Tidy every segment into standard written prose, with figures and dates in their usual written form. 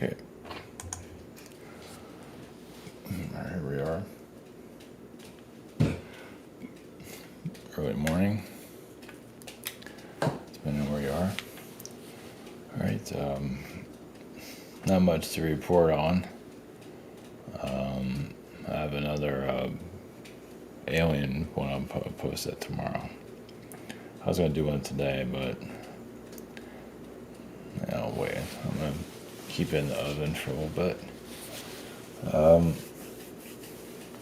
Okay. Alright, here we are. Early morning. Depending on where you are. Alright, not much to report on. I have another alien one I'll post that tomorrow. I was going to do one today, but I'll wait. I'm going to keep it in the oven for a little bit. Oh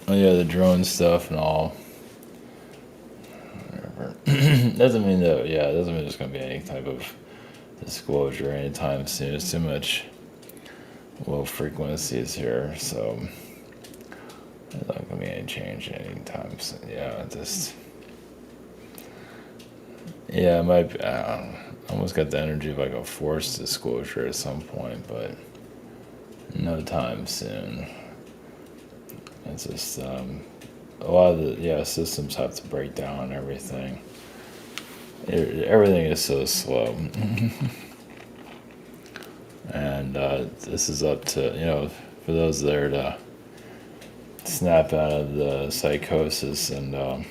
yeah, the drone stuff and all. Whatever. Doesn't mean that. Yeah, it doesn't mean there's going to be any type of disclosure anytime soon. There's too much low frequencies here, so there's not going to be any change anytime soon. Yeah, it might be. I almost got the energy of like a forced disclosure at some point, but no time soon. It's just a lot of the systems have to break down and everything. Everything is so slow. And this is up to, for those there to snap out of the psychosis and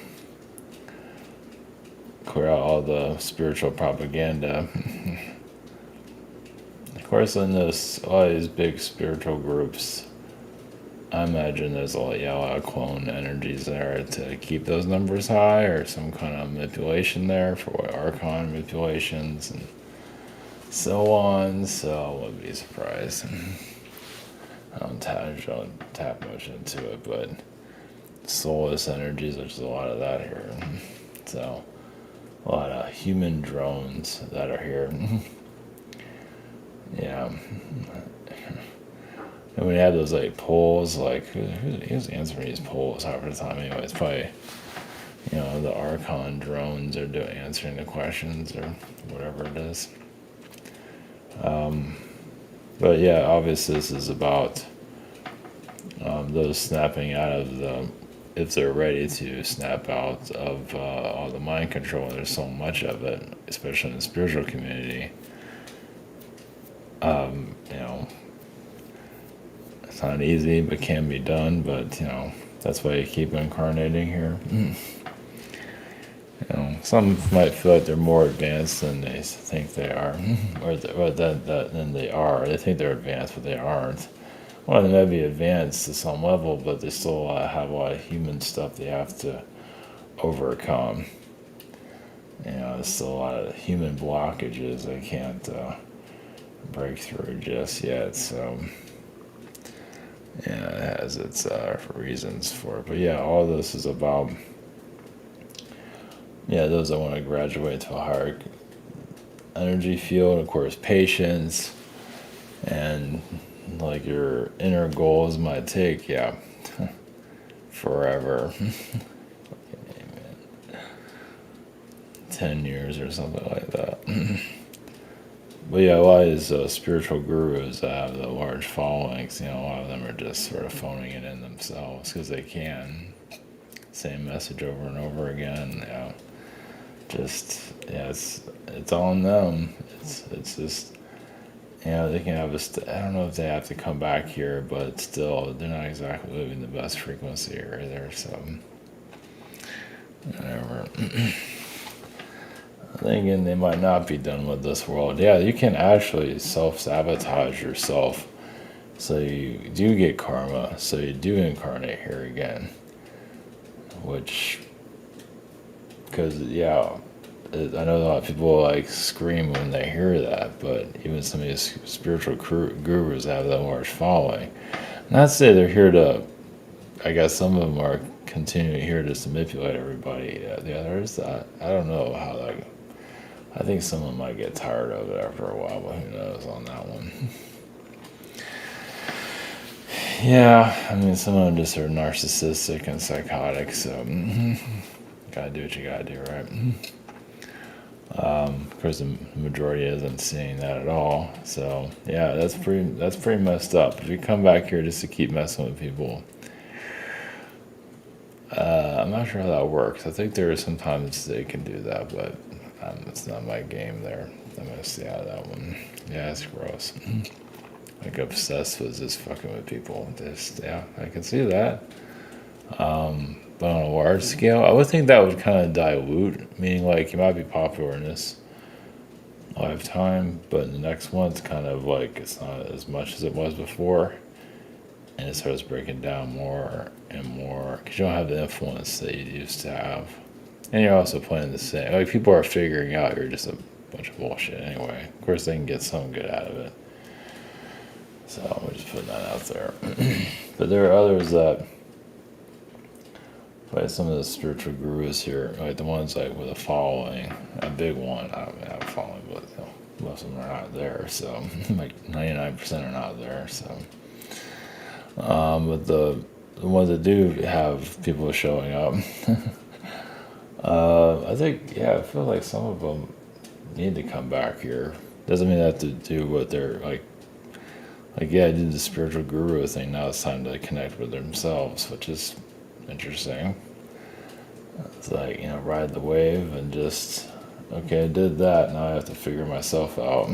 clear out all the spiritual propaganda. Of course, in all these big spiritual groups, I imagine there's a lot of clone energies there to keep those numbers high, or some kind of manipulation there for archon manipulations and so on. So I wouldn't be surprised. I don't tap much into it, but soulless energies, there's a lot of that here. So a lot of human drones that are here. Yeah. And when you have those like polls, like who's answering these polls half the time anyway? It's probably the Archon drones are answering the questions or whatever it is. But yeah, obviously this is about those snapping out of if they're ready to snap out of all the mind control. There's so much of it, especially in the spiritual community. It's not easy, but can be done. But that's why you keep incarnating here. Some might feel like they're more advanced than they think they are, or than they are. They think they're advanced, but they aren't. Well, they may be advanced to some level, but they still have a lot of human stuff they have to overcome. There's still a lot of human blockages they can't break through just yet. So it has its reasons for it. But yeah, all this is about those that want to graduate to a higher energy field. Of course, patience and like your inner goals might take forever. 10 years or something like that. But a lot of these spiritual gurus that have the large followings, a lot of them are just sort of phoning it in themselves because they can. Same message over and over again. It's on them. It's just they can have I don't know if they have to come back here, but still they're not exactly living the best frequency either. So whatever. Thinking they might not be done with this world. Yeah, you can actually self-sabotage yourself. So you do get karma. So you do incarnate here again. Because I know a lot of people like scream when they hear that, but even some of these spiritual gurus have that large following. Not to say they're here to, I guess some of them are continuing here just to manipulate everybody. The others, I don't know how that. I think someone might get tired of it after a while, but who knows on that one. Yeah, I mean, some of them just are narcissistic and psychotic, so gotta do what you gotta do, right? Of course, the majority isn't seeing that at all. So yeah, that's pretty messed up. If you come back here just to keep messing with people, I'm not sure how that works. I think there are sometimes they can do that, but it's not my game there. I'm gonna stay out of that one. Yeah, it's gross. like obsessed with just fucking with people. Just yeah, I can see that. But on a large scale, I would think that would kind of dilute, meaning like you might be popular in this lifetime, but in the next one it's kind of like it's not as much as it was before, and it starts breaking down more and more because you don't have the influence that you used to have, and you're also playing the same. Like people are figuring out you're just a bunch of bullshit anyway. Of course, they can get some good out of it. So we're just putting that out there. But there are others that, like some of the spiritual gurus here, like the ones like with a following, a big one. I don't have a following, but you know, most of them are not there. So like 99% are not there. So, but the ones that do have people showing up, I think I feel like some of them need to come back here. Doesn't mean they have to do what they're like. Like I did the spiritual guru thing. Now it's time to connect with themselves, which is interesting. It's like, ride the wave and just, okay, I did that. Now I have to figure myself out.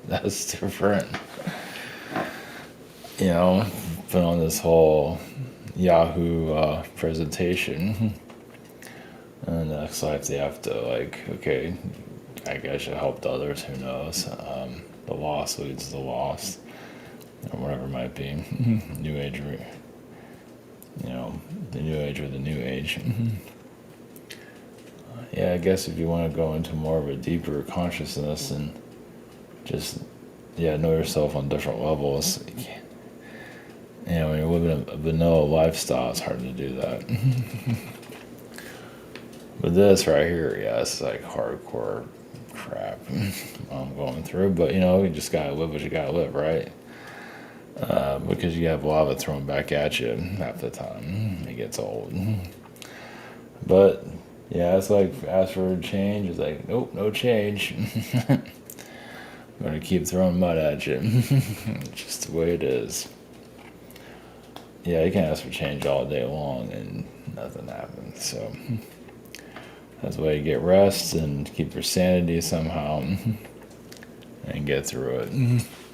That's different. Put on this whole Yahoo presentation. And the next life they have to, like, okay, I guess I helped others. Who knows? The lost leads to the lost. Or whatever it might be. New age, the new age or the new age. I guess if you want to go into more of a deeper consciousness and just, know yourself on different levels, when you're living a vanilla lifestyle, it's hard to do that. But this right here, it's like hardcore crap I'm going through. But, you just gotta live what you gotta live, right? Because you have lava thrown back at you half the time. It gets old. But, it's like, ask for a change. It's like, nope, no change. I'm going to keep throwing mud at you. It's just the way it is. You can ask for change all day long and nothing happens. So, that's the way you get rest and keep your sanity somehow and get through it.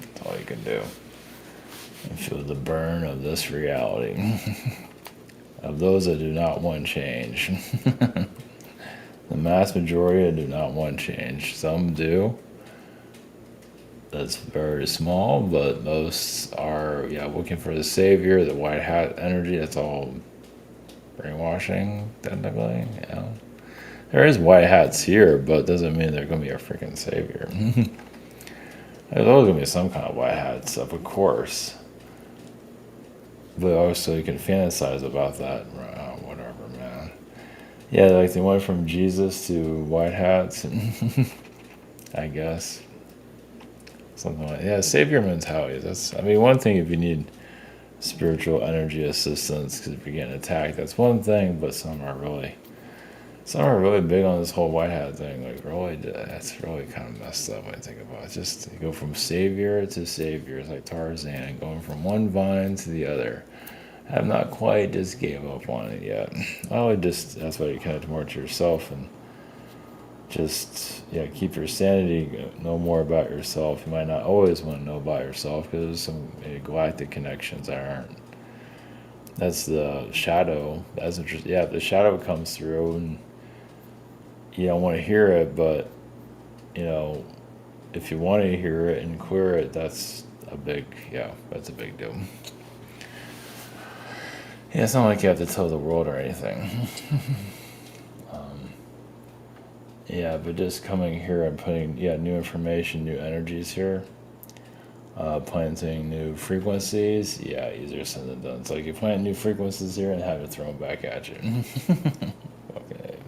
That's all you can do. And feel the burn of this reality. Of those that do not want change. The mass majority do not want change. Some do. That's very small, but most are, looking for the savior, the white hat energy. That's all brainwashing, technically. There is white hats here, but doesn't mean they're going to be a freaking savior. There's always going to be some kind of white hat stuff, of course. But also you can fantasize about that. Whatever, man. Like they went from Jesus to white hats. I guess. Something like savior mentality. One thing if you need spiritual energy assistance because if you're getting attacked, that's one thing, but some are really big on this whole white hat thing. Like really, that's really kind of messed up when I think about it. Just you go from savior to savior. It's like Tarzan going from one vine to the other. I have not quite just gave up on it yet. That's why you connect more to yourself and just keep your sanity. Know more about yourself. You might not always want to know about yourself because there's some galactic connections that aren't. That's the shadow. That's interesting. If the shadow comes through and you don't want to hear it, but if you want to hear it and clear it, that's a big deal. It's not like you have to tell the world or anything. But just coming here and putting new information, new energies here, planting new frequencies, easier said than done. It's like you plant new frequencies here and have it thrown back at you. Okay.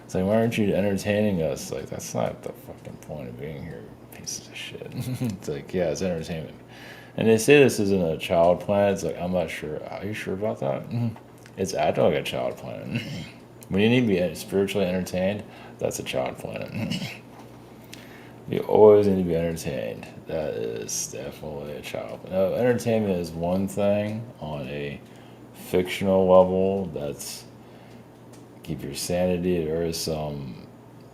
It's like, why aren't you entertaining us? Like, that's not the fucking point of being here, you pieces of shit. It's like, it's entertainment. And they say this isn't a child planet. It's like, I'm not sure. Are you sure about that? It's acting like a child planet. When you need to be spiritually entertained, that's a child planet. You always need to be entertained. That is definitely a child planet. Now, entertainment is one thing on a fictional level. That's keep your sanity. There is some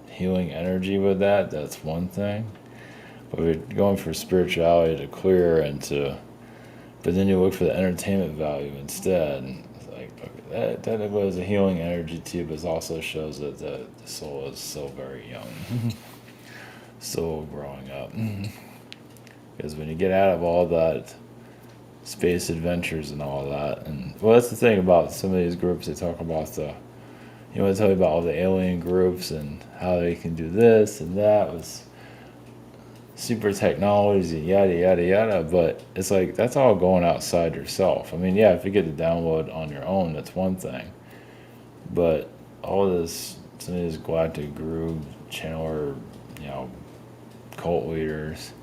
healing energy with that. That's one thing. But we're going for spirituality to clear and to, but then you look for the entertainment value instead. And it's like, okay, that was a healing energy too, but it also shows that the soul is still very young, still growing up. Because when you get out of all that space adventures and all that, and well, that's the thing about some of these groups. They talk about they tell you about all the alien groups and how they can do this and that with super technology and yada yada yada. But it's like that's all going outside yourself. I mean, yeah, if you get the download on your own, that's one thing. But all this, some of these galactic group channeler, cult leaders.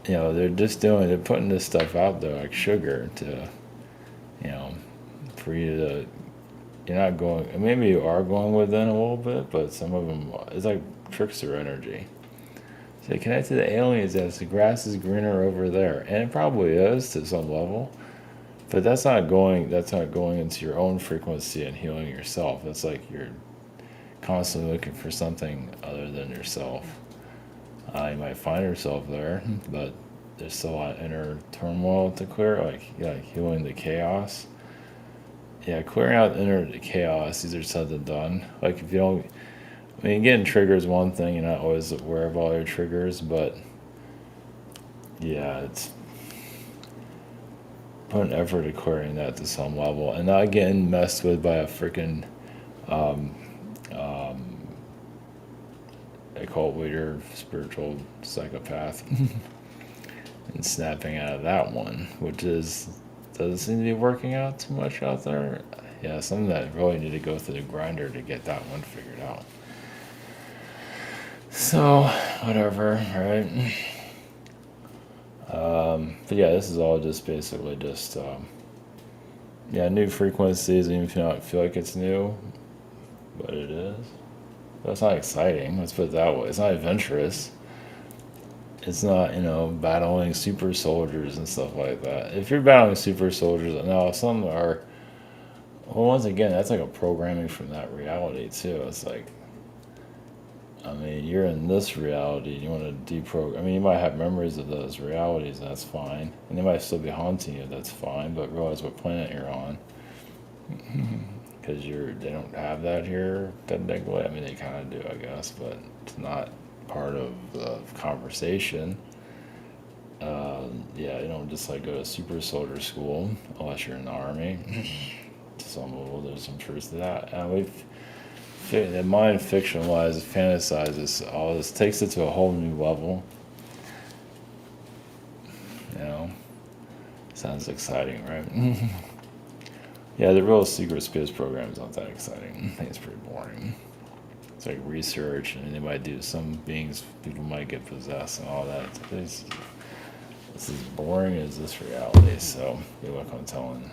They're putting this stuff out there like sugar to, for you to, you're not going, maybe you are going within a little bit, but some of them, it's like trickster energy. So connect to the aliens as the grass is greener over there. And it probably is to some level, but that's not going into your own frequency and healing yourself. That's like you're constantly looking for something other than yourself. You might find yourself there, but there's still a lot of inner turmoil to clear, like healing the chaos. Yeah, clearing out the inner chaos, these are something done. Like if you don't, getting triggers one thing, you're not always aware of all your triggers, but yeah, it's putting effort to clearing that to some level and not getting messed with by a freaking occult leader, spiritual psychopath, and snapping out of that one, which doesn't seem to be working out too much out there. Yeah, something that really need to go through the grinder to get that one figured out. So, whatever, right? But yeah, this is all just basically just, new frequencies, even if you don't feel like it's new, but it is. That's not exciting, let's put it that way. It's not adventurous. It's not, battling super soldiers and stuff like that. If you're battling super soldiers, now some are, well, once again, that's like a programming from that reality too. It's like, you're in this reality, you want to deprogram. You might have memories of those realities, that's fine. And they might still be haunting you, that's fine, but realize what planet you're on. Because they don't have that here, technically. They kind of do, I guess, but it's not part of the conversation. You don't just go to super soldier school unless you're in the army. There's some truth to that. And the mind fictionalizes, fantasizes all this, takes it to a whole new level. Sounds exciting, right? Yeah, the real secret space program is not that exciting. I think it's pretty boring. It's like research, and they might do some beings, people might get possessed and all that. It's as boring as this reality. So, look, I'm telling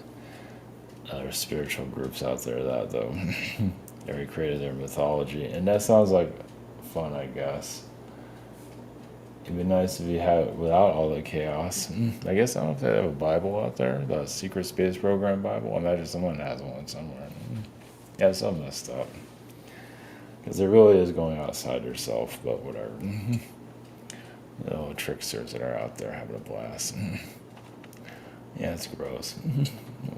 other spiritual groups out there that, though, they recreated their mythology. And that sounds like fun, I guess. It'd be nice if you had it without all the chaos. I guess I don't know if they have a Bible out there, the Secret Space Program Bible. I imagine someone has one somewhere. Yeah, it's so messed up. Because it really is going outside yourself, but whatever. Tricksters that are out there having a blast. Yeah, it's gross. I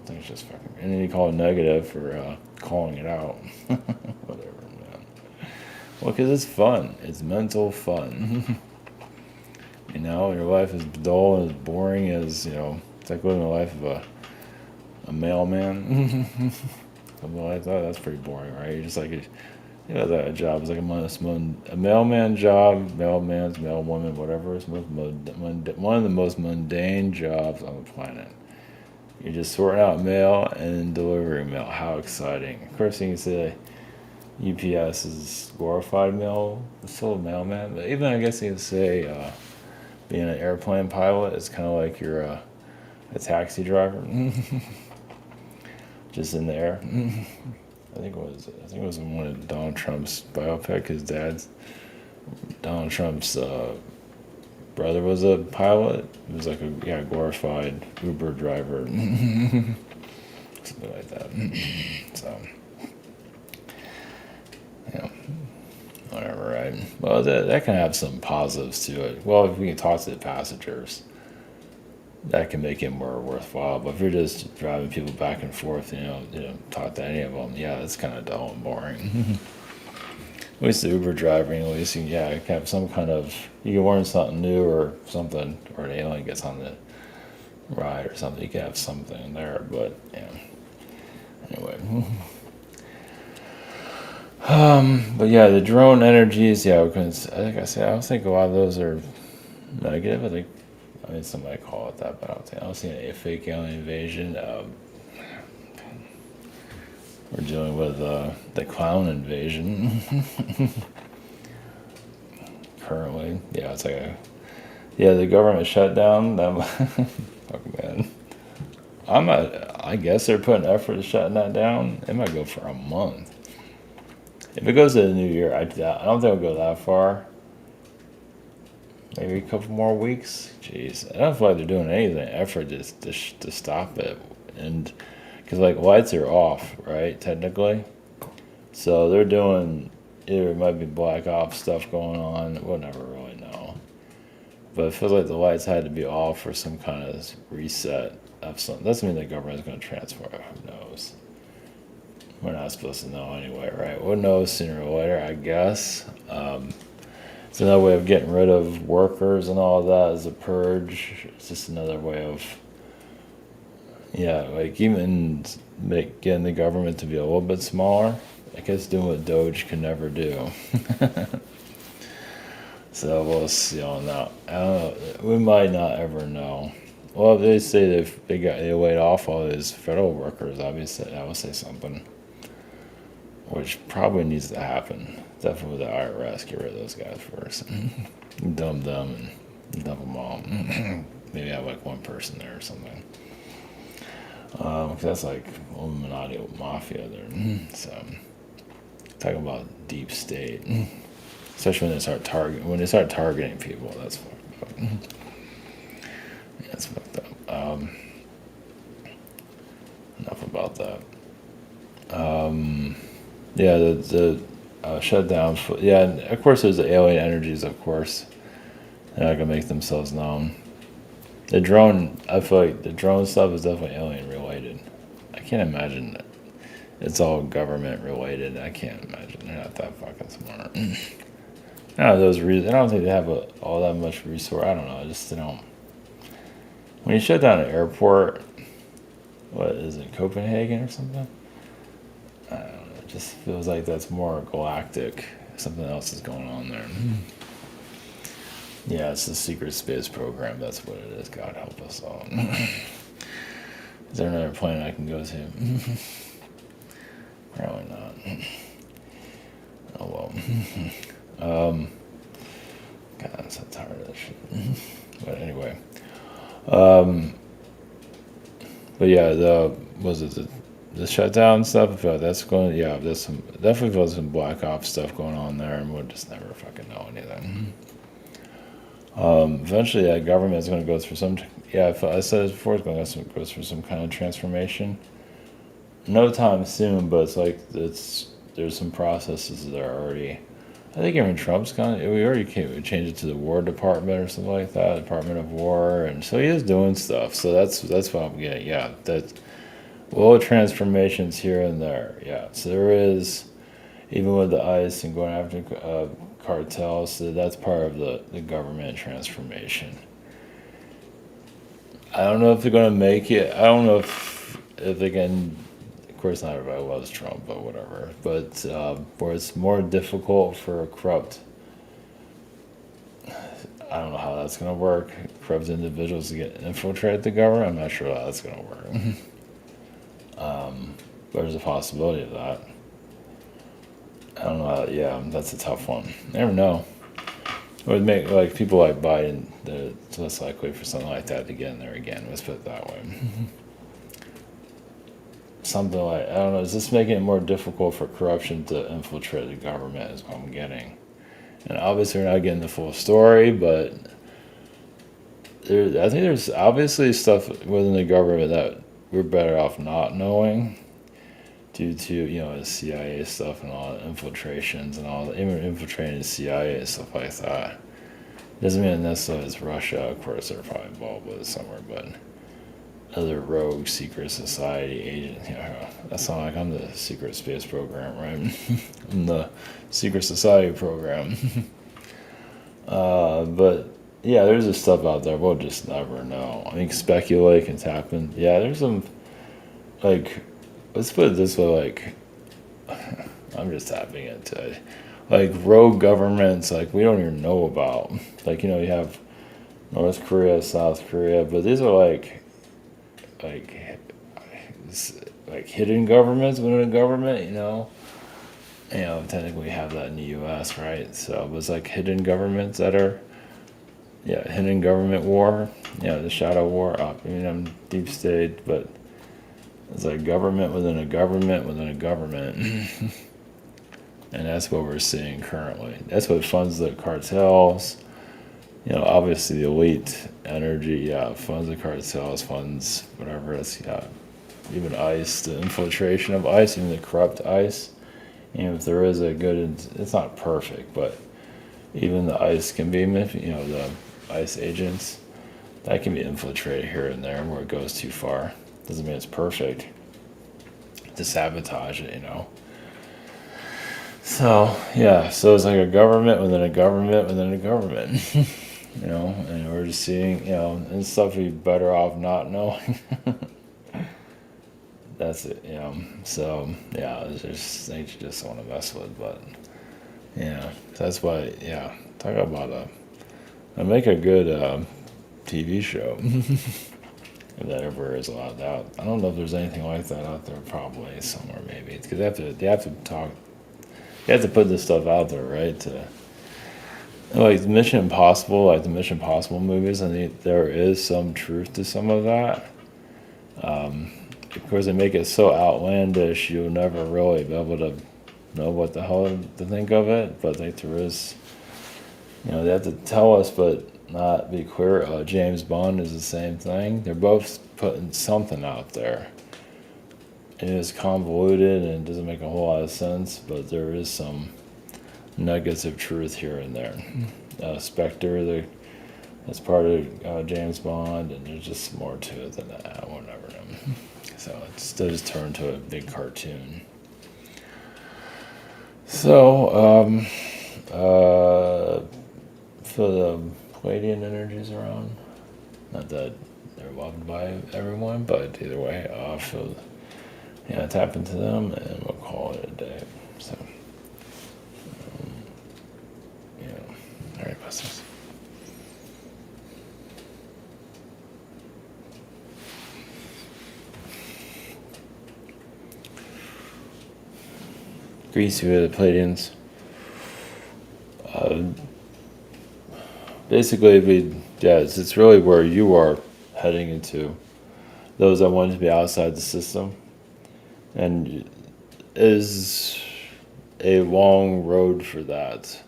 think it's just fucking. And then you call it negative for calling it out. Whatever, man. Well, because it's fun. It's mental fun. Your life is dull and as boring as, it's like living the life of a mailman. Something like that. That's pretty boring, right? You're just like, that job is like a mailman job, mailwoman, whatever. It's one of the most mundane jobs on the planet. You're just sorting out mail and delivering mail. How exciting. Of course, you can say UPS is glorified mail. It's still a mailman. But even I guess you can say being an airplane pilot is kind of like you're a taxi driver. Just in the air. I think it was in one of Donald Trump's biopic. His Donald Trump's brother was a pilot. He was like a glorified Uber driver, something like that. So, whatever, right? right. Well, that can have some positives to it. Well, if we can talk to the passengers, that can make it more worthwhile. But if you're just driving people back and forth, talk to any of them, yeah, it's kind of dull and boring. At least the Uber driver, at least you can have some kind of, you can learn something new or something, or an alien gets on the ride or something. You can have something there, but anyway. But yeah, the drone energies, because I think I don't think a lot of those are negative. I mean, somebody call it that, but I don't see a fake alien invasion. We're dealing with the clown invasion currently. Yeah, it's like the government shutdown. Fuck man, I guess they're putting effort to shutting that down. It might go for a month. If it goes to the new year, I don't think it'll go that far. Maybe a couple more weeks. Jeez, I don't feel like they're doing anything effort to stop it, and because lights are off, right? Technically, so they're doing either it might be black ops stuff going on. We'll never really know, but it feels like the lights had to be off for some kind of reset of something. Doesn't mean the government's going to transfer. Who knows? We're not supposed to know anyway, right? We'll know sooner or later, I guess. It's another way of getting rid of workers and all of that as a purge. It's just another way of, even getting the government to be a little bit smaller. I guess doing what Doge can never do. So we'll see on that. I don't know. We might not ever know. Well, if they say they laid off all these federal workers, obviously I would say something. Which probably needs to happen. Definitely with the IRS, get rid of those guys first. Dump them and dump them all. Maybe have one person there or something. Cause that's like Illuminati mafia there. So talking about deep state, especially when they start targeting people. That's fucked up. Yeah, that's fucked up. Enough about that. Yeah, the shutdown. Yeah, and of course there's the alien energies. Of course, they're not gonna make themselves known. The drone, I feel like the drone stuff is definitely alien related. I can't imagine that it's all government related. I can't imagine they're not that fucking smart. No, those reasons. I don't think they have all that much resource. I don't know. They don't. When you shut down an airport, what is it, Copenhagen or something? I don't know. It just feels like that's more galactic. Something else is going on there. Yeah, it's the secret space program. That's what it is. God help us all. Is there another planet I can go to? Probably not. Oh well. God, I'm so tired of that shit. But anyway. But yeah, the shutdown stuff, I feel like that's going. Yeah, there's definitely some black ops stuff going on there, and we'll just never fucking know anything. Eventually, the government is going to go through some. Yeah, I said it before. It's going to go through some kind of transformation. No time soon, but it's like there's some processes that are already. I think even Trump's we already changed it to the War Department or something like that, Department of War, and so he is doing stuff. So that's what I'm getting. Yeah, that little transformations here and there. Yeah, so there is, even with the ICE and going after cartels. So that's part of the government transformation. I don't know if they're going to make it. I don't know if they can. Of course, not everybody loves Trump, but whatever. But where it's more difficult for a corrupt, I don't know how that's going to work. Corrupt individuals to infiltrate the government. I'm not sure how that's going to work. There's a possibility of that. I don't know. Yeah, that's a tough one. You never know. It would make people like Biden. It's less likely for something like that to get in there again. Let's put it that way. Something like, I don't know, is this making it more difficult for corruption to infiltrate the government is what I'm getting. And obviously we're not getting the full story, but I think there's obviously stuff within the government that we're better off not knowing due to, the CIA stuff and all the infiltrations and all the even infiltrating the CIA and stuff like that. Doesn't mean necessarily it's Russia. Of course, they're probably involved with it somewhere, but other rogue secret society agents. That's not like I'm the secret space program, right? I'm the secret society program. But yeah, there's this stuff out there. We'll just never know. I mean, speculate can happen. Yeah, there's some like, let's put it this way, like, I'm just tapping into it. Like rogue governments, like we don't even know about. Like, you have North Korea, South Korea, but these are like like hidden governments within a government, technically we have that in the U.S., right? So it was like hidden governments that are, hidden government war, the shadow war. I'm deep state, but it's like government within a government within a government. And that's what we're seeing currently. That's what funds the cartels. Obviously the elite energy, funds the cartels, funds whatever. That's even ICE, the infiltration of ICE, even the corrupt ICE. If there is a good, it's not perfect, but even the ICE can be, the ICE agents, that can be infiltrated here and there where it goes too far. Doesn't mean it's perfect. To sabotage it, So, so it's like a government within a government within a government, and we're just seeing, and stuff we better off not knowing. That's it, So, it's just things you just don't want to mess with, but, that's why, talk about make a good TV show, if that ever is allowed out. I don't know if there's anything like that out there, probably somewhere maybe, because they have to talk. You have to put this stuff out there, right? Like Mission Impossible, like the Mission Impossible movies, and there is some truth to some of that. Of course, they make it so outlandish, you'll never really be able to know what the hell to think of it. But I think there is, they have to tell us, but not be clear. James Bond is the same thing. They're both putting something out there. It is convoluted and doesn't make a whole lot of sense, but there is some nuggets of truth here and there. Spectre, that's part of James Bond, and there's just more to it than that. Whatever. So it does turn to a big cartoon. So, for the Palladian energies around, not that they're loved by everyone, but either way, tap into them, and we'll call it a day. So, all right, blessings. Greece to the Palladians. Basically, it's really where you are heading into. Those that want to be outside the system. And is a long road for that.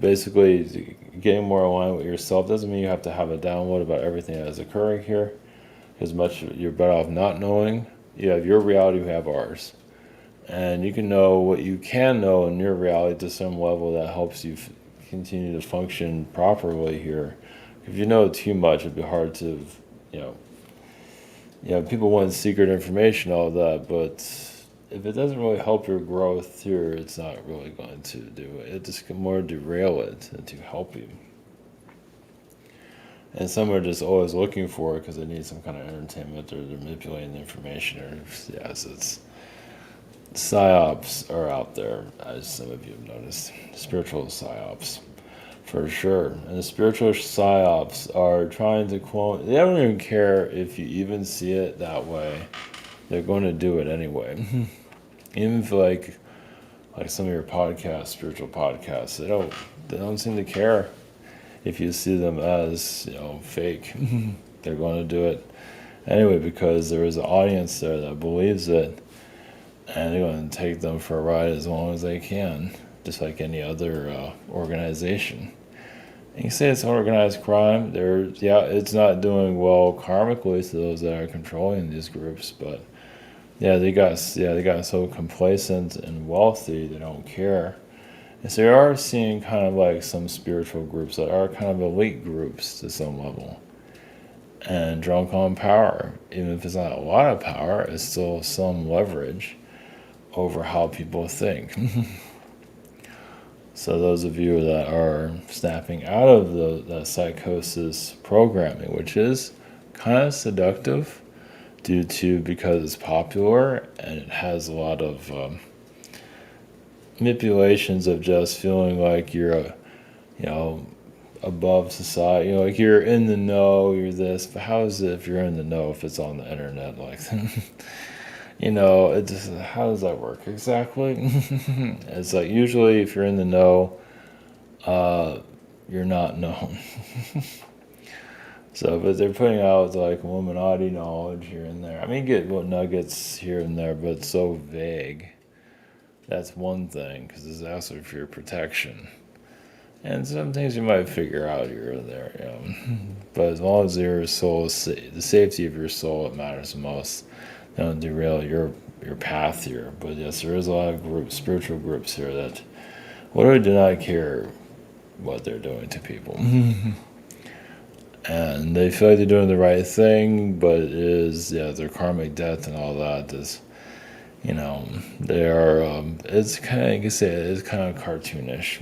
Basically, getting more aligned with yourself doesn't mean you have to have a download about everything that is occurring here. As much you're better off not knowing. You have your reality, we have ours. And you can know what you can know in your reality to some level that helps you continue to function properly here. If you know too much, it'd be hard to, people want secret information, all that, but if it doesn't really help your growth here, it's not really going to do it. It just can more derail it than to help you. And some are just always looking for it because they need some kind of entertainment, or they're manipulating the information, or so it's psyops are out there, as some of you have noticed. Spiritual psyops, for sure. And the spiritual psyops are trying to quote. They don't even care if you even see it that way. They're going to do it anyway. Even if like some of your podcasts, spiritual podcasts, they don't seem to care if you see them as fake. They're going to do it anyway because there is an audience there that believes it. And they're going to take them for a ride as long as they can, just like any other organization. And you say it's organized crime. It's not doing well karmically to those that are controlling these groups, but they got so complacent and wealthy they don't care. And so you are seeing kind of like some spiritual groups that are kind of elite groups to some level and drunk on power. Even if it's not a lot of power, it's still some leverage over how people think. So those of you that are snapping out of the psychosis programming, which is kind of seductive due to because it's popular and it has a lot of manipulations of just feeling like you're you know above society, like you're in the know, you're this. But how is it if you're in the know if it's on the internet? Like, it just, how does that work exactly? It's like usually if you're in the know, you're not known. So, but they're putting out like Illuminati knowledge here and there. I mean, you get little nuggets here and there, but it's so vague. That's one thing, because it's also for your protection. And some things you might figure out here or there, But as long as your soul is the safety of your soul, it matters the most. Don't derail your path here. But yes, there is a lot of spiritual groups here that literally do not care what they're doing to people. And they feel like they're doing the right thing, but it is, their karmic debt and all that is, they are, it's kind of, you can say it's kind of cartoonish.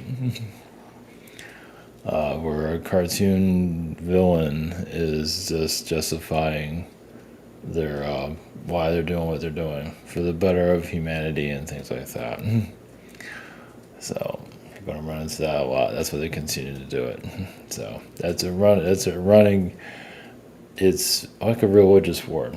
Where a cartoon villain is just justifying their, why they're doing what they're doing for the better of humanity and things like that. So you're going to run into that a lot. That's why they continue to do it. So it's like a religious war.